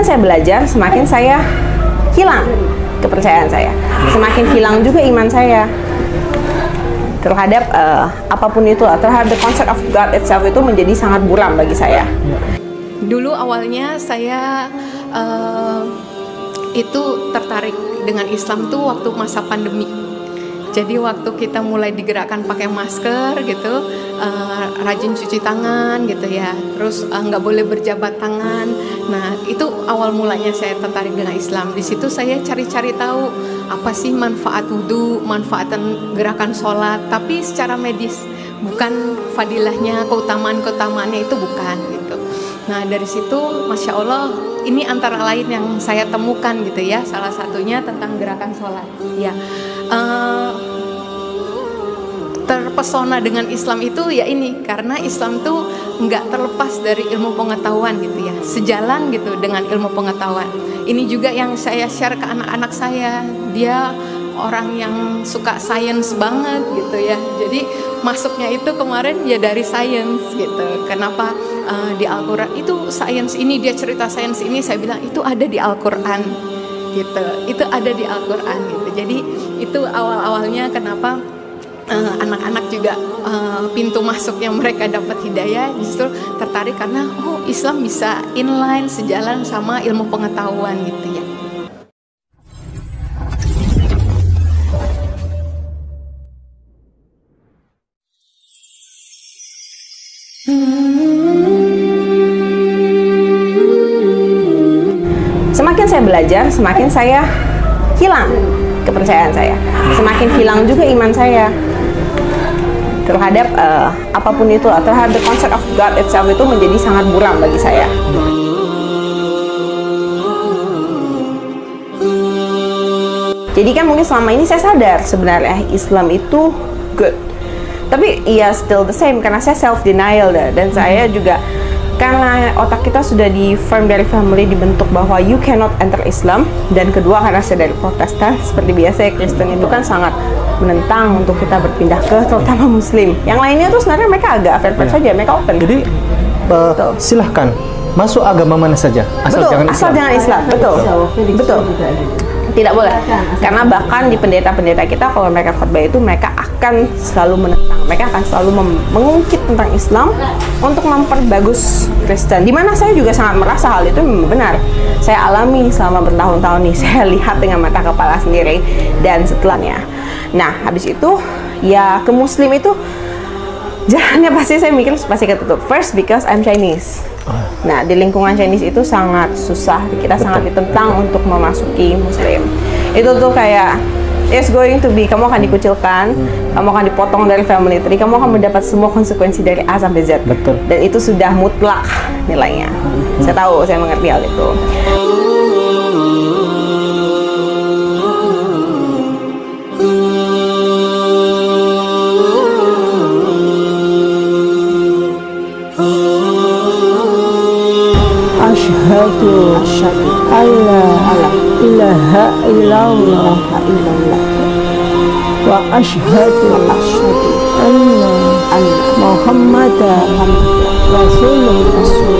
saya belajar, semakin saya hilang kepercayaan saya, semakin hilang juga iman saya terhadap apapun itu, terhadap the concept of God itself itu menjadi sangat buram bagi saya. Dulu awalnya saya itu tertarik dengan Islam tuh waktu masa pandemi. Jadi waktu kita mulai digerakkan pakai masker gitu, rajin cuci tangan gitu ya, terus nggak boleh berjabat tangan. Nah itu awal mulanya saya tertarik dengan Islam. Di situ saya cari-cari tahu apa sih manfaat wudhu, manfaatan gerakan sholat, tapi secara medis, bukan fadilahnya, keutamaannya itu bukan gitu. Nah dari situ Masya Allah ini antara lain yang saya temukan gitu ya, salah satunya tentang gerakan sholat ya. Terpesona dengan Islam itu ya ini, karena Islam tuh nggak terlepas dari ilmu pengetahuan gitu ya, sejalan gitu dengan ilmu pengetahuan. Ini juga yang saya share ke anak-anak saya, dia orang yang suka sains banget gitu ya, jadi masuknya itu kemarin ya dari sains gitu. Kenapa di Al-Quran itu sains ini, dia cerita sains ini, saya bilang itu ada di Al-Quran gitu, itu ada di Al-Quran gitu. Jadi itu awal-awalnya kenapa anak-anak juga pintu masuknya mereka dapat hidayah justru tertarik karena oh Islam bisa inline, sejalan sama ilmu pengetahuan gitu ya. Semakin saya belajar, semakin saya hilang kepercayaan saya, semakin hilang juga iman saya terhadap apapun itu, terhadap the concept of God itself itu menjadi sangat buram bagi saya. Jadi kan mungkin selama ini saya sadar sebenarnya Islam itu good, tapi ya still the same karena saya self denial dan saya juga karena otak kita sudah di firm dari family dibentuk bahwa you cannot enter Islam, dan kedua karena saya dari Protestan seperti biasa ya, Kristen itu kan sangat menentang untuk kita berpindah ke terutama Muslim. Yang lainnya tuh sebenarnya mereka agak fair-fair saja, mereka open. Jadi silahkan masuk agama mana saja, asal betul, jangan Islam. Asal jangan Islam, betul, betul. Tidak boleh, karena bahkan di pendeta-pendeta kita kalau mereka khotbah itu mereka akan selalu menentang, mereka akan selalu mengungkit tentang Islam untuk memperbagus Kristen. Dimana saya juga sangat merasa hal itu memang benar. Saya alami selama bertahun-tahun nih, saya lihat dengan mata kepala sendiri dan setelahnya. Nah, habis itu ya ke Muslim itu jalannya pasti saya mikir pasti ketutup. First because I'm Chinese. Nah, di lingkungan Chinese itu sangat susah, kita sangat ditentang untuk memasuki Muslim. Itu tuh kayak it's going to be, kamu akan dikucilkan, kamu akan dipotong dari family tree, kamu akan mendapat semua konsekuensi dari A sampai Z. Betul. Dan itu sudah mutlak nilainya. Saya tahu, saya mengerti hal itu. Asyhadu alla ilaha illallah wa asyhadu anna Muhammadan Rasulullah.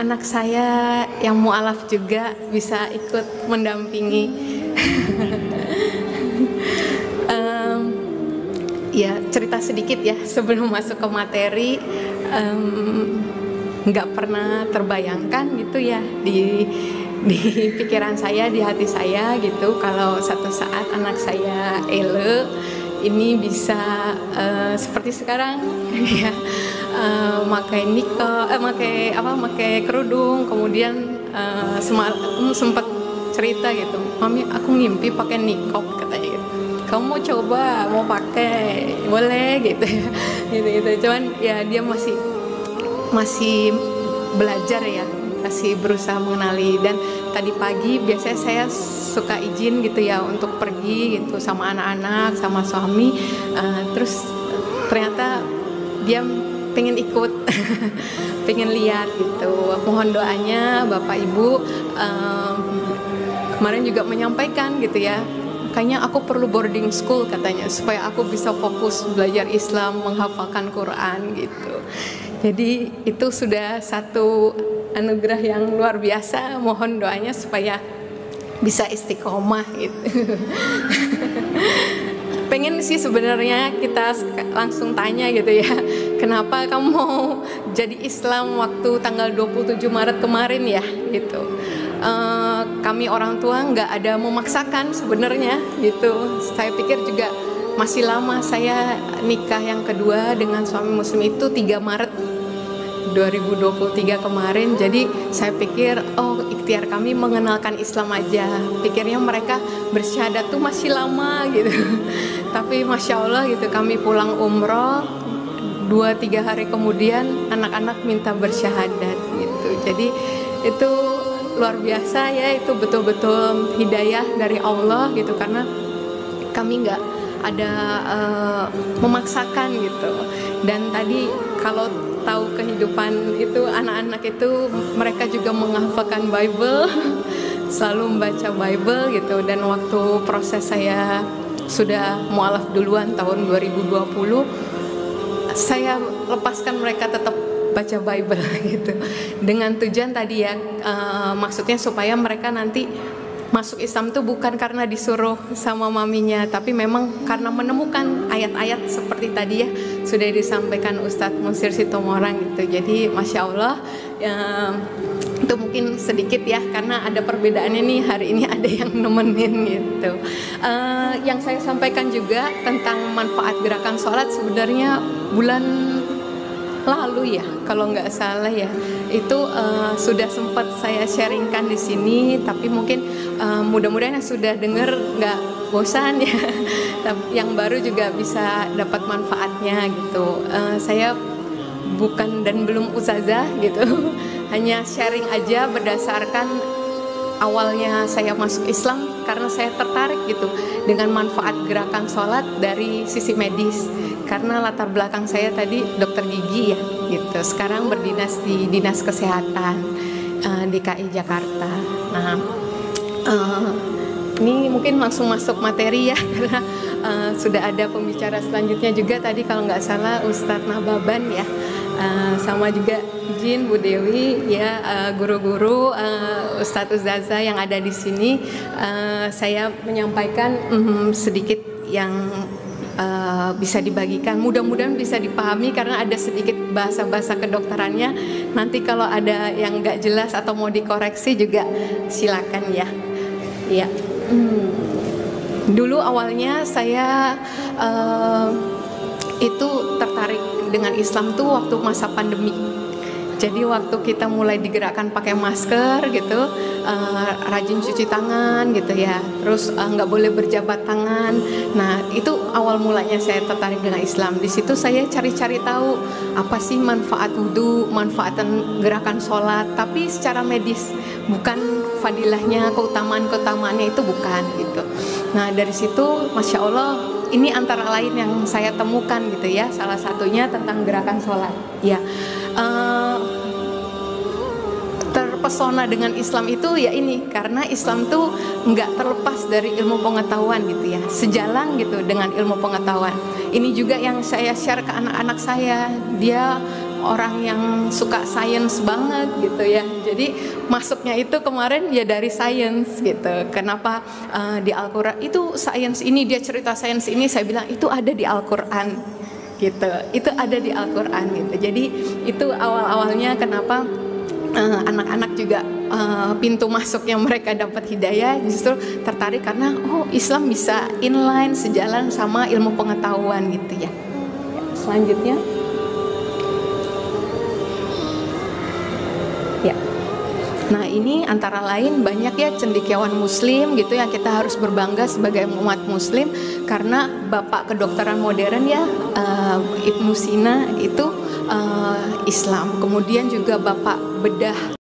Anak saya yang mu'alaf juga bisa ikut mendampingi. Ya cerita sedikit ya sebelum masuk ke materi, nggak pernah terbayangkan gitu ya di pikiran saya, di hati saya gitu, kalau satu saat anak saya Ele ini bisa seperti sekarang ya, pakai nikah, pakai kerudung, kemudian sempat cerita gitu, mami aku ngimpi pakai nikah katanya gitu. Kamu mau coba, mau pakai, boleh gitu ya, gitu. Cuman ya dia masih belajar ya, masih berusaha mengenali. Dan tadi pagi biasanya saya suka izin gitu ya untuk pergi gitu sama anak-anak, sama suami, terus ternyata dia pengen ikut, pengen lihat gitu. Mohon doanya Bapak Ibu, kemarin juga menyampaikan gitu ya, kayaknya aku perlu boarding school katanya supaya aku bisa fokus belajar Islam, menghafalkan Quran gitu. Jadi itu sudah satu anugerah yang luar biasa. Mohon doanya supaya bisa istiqomah gitu. Pengen sih sebenarnya kita langsung tanya gitu ya, kenapa kamu mau jadi Islam waktu tanggal 27 Maret kemarin ya gitu. Kami orang tua nggak ada memaksakan sebenarnya gitu. Saya pikir juga masih lama. Saya nikah yang kedua dengan suami muslim itu 3 Maret 2023 kemarin. Jadi saya pikir ikhtiar kami mengenalkan Islam aja. Pikirnya mereka bersyahadat tuh masih lama gitu. Tapi Masya Allah gitu, kami pulang umroh 2-3 hari kemudian anak-anak minta bersyahadat gitu. Jadi itu luar biasa ya, itu betul-betul hidayah dari Allah gitu, karena kami nggak ada memaksakan gitu. Dan tadi kalau tahu kehidupan itu anak-anak itu mereka juga menghafalkan Bible, selalu membaca Bible gitu. Dan waktu proses saya sudah mualaf duluan tahun 2020, saya lepaskan mereka tetap baca Bible gitu, dengan tujuan tadi ya, maksudnya supaya mereka nanti masuk Islam tuh bukan karena disuruh sama maminya, tapi memang karena menemukan ayat-ayat seperti tadi ya sudah disampaikan Ustadz Musir Sitomorang gitu. Jadi Masya Allah itu mungkin sedikit ya, karena ada perbedaannya nih, hari ini ada yang nemenin gitu. Yang saya sampaikan juga tentang manfaat gerakan sholat sebenarnya bulan lalu ya, kalau nggak salah ya, itu sudah sempat saya sharingkan di sini, tapi mungkin mudah-mudahan yang sudah dengar nggak bosan ya, yang baru juga bisa dapat manfaatnya gitu. Saya bukan dan belum ustazah gitu, hanya sharing aja berdasarkan awalnya saya masuk Islam karena saya tertarik gitu dengan manfaat gerakan sholat dari sisi medis, karena latar belakang saya tadi dokter gigi ya gitu, sekarang berdinas di dinas kesehatan DKI Jakarta. Nah ini mungkin langsung masuk materi ya, karena sudah ada pembicara selanjutnya juga tadi kalau nggak salah Ustadz Nababan ya, sama juga izin Bu Dewi ya, guru-guru, Ustadz Ustazah yang ada di sini. Saya menyampaikan sedikit yang bisa dibagikan, mudah-mudahan bisa dipahami karena ada sedikit bahasa-bahasa kedokterannya. Nanti kalau ada yang nggak jelas atau mau dikoreksi juga silakan ya. Ya. Dulu awalnya saya itu tertarik dengan Islam tuh waktu masa pandemi. Jadi waktu kita mulai digerakkan pakai masker gitu, rajin cuci tangan gitu ya, terus nggak boleh berjabat tangan. Nah itu awal mulanya saya tertarik dengan Islam. Di situ saya cari-cari tahu apa sih manfaat wudhu, manfaatan gerakan sholat, tapi secara medis, bukan fadilahnya, keutamaannya itu bukan gitu. Nah dari situ Masya Allah, ini antara lain yang saya temukan gitu ya, salah satunya tentang gerakan sholat ya. Terpesona dengan Islam itu ya ini, karena Islam tuh nggak terlepas dari ilmu pengetahuan gitu ya, sejalan gitu dengan ilmu pengetahuan. Ini juga yang saya share ke anak-anak saya, dia orang yang suka sains banget gitu ya, jadi masuknya itu kemarin ya dari sains gitu. Kenapa di Al-Quran itu sains ini, dia cerita sains ini, saya bilang itu ada di Al-Quran gitu, itu ada di Al-Quran gitu. Jadi itu awal-awalnya kenapa anak-anak juga pintu masuknya mereka dapat hidayah justru tertarik karena Islam bisa inline, sejalan sama ilmu pengetahuan gitu ya. Selanjutnya ya. Nah ini antara lain banyak ya cendekiawan muslim gitu yang kita harus berbangga sebagai umat muslim, karena bapak kedokteran modern ya, Ibnu Sina itu Islam, kemudian juga bapak bedah